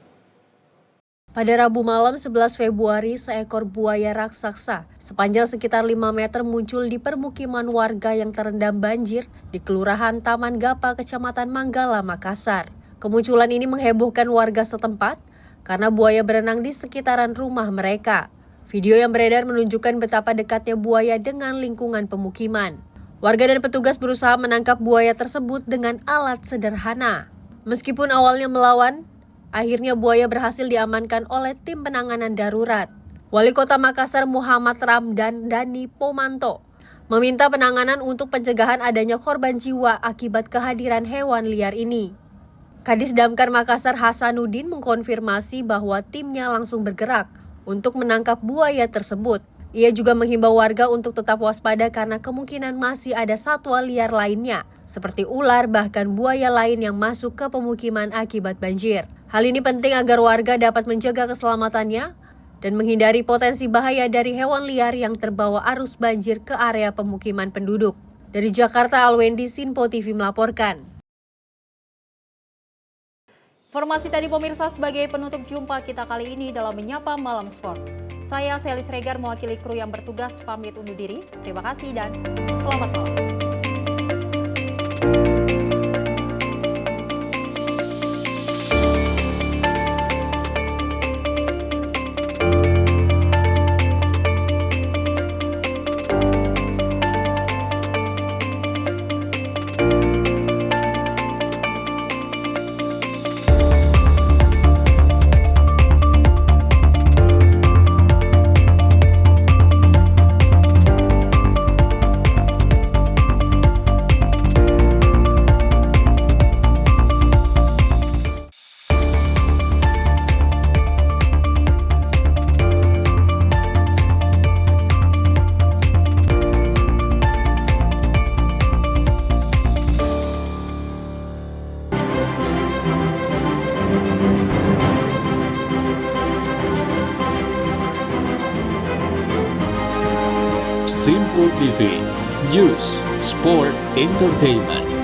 Pada Rabu malam 11 Februari, seekor buaya raksasa sepanjang sekitar 5 meter muncul di permukiman warga yang terendam banjir di Kelurahan Taman Gapa, Kecamatan Manggala, Makassar. Kemunculan ini menghebohkan warga setempat karena buaya berenang di sekitaran rumah mereka. Video yang beredar menunjukkan betapa dekatnya buaya dengan lingkungan pemukiman. Warga dan petugas berusaha menangkap buaya tersebut dengan alat sederhana. Meskipun awalnya melawan, akhirnya buaya berhasil diamankan oleh tim penanganan darurat. Wali Kota Makassar Muhammad Ramdan Dani Pomanto meminta penanganan untuk pencegahan adanya korban jiwa akibat kehadiran hewan liar ini. Kadis Damkar Makassar Hasanuddin mengkonfirmasi bahwa timnya langsung bergerak untuk menangkap buaya tersebut. Ia juga menghimbau warga untuk tetap waspada karena kemungkinan masih ada satwa liar lainnya, seperti ular bahkan buaya lain yang masuk ke pemukiman akibat banjir. Hal ini penting agar warga dapat menjaga keselamatannya dan menghindari potensi bahaya dari hewan liar yang terbawa arus banjir ke area pemukiman penduduk. Dari Jakarta, Alwendi, Simpo TV melaporkan. Informasi tadi pemirsa sebagai penutup jumpa kita kali ini dalam Menyapa Malam Sport. Saya Selis Regar mewakili kru yang bertugas pamit undur diri. Terima kasih dan selamat malam. Simple TV, News, Sport, Entertainment.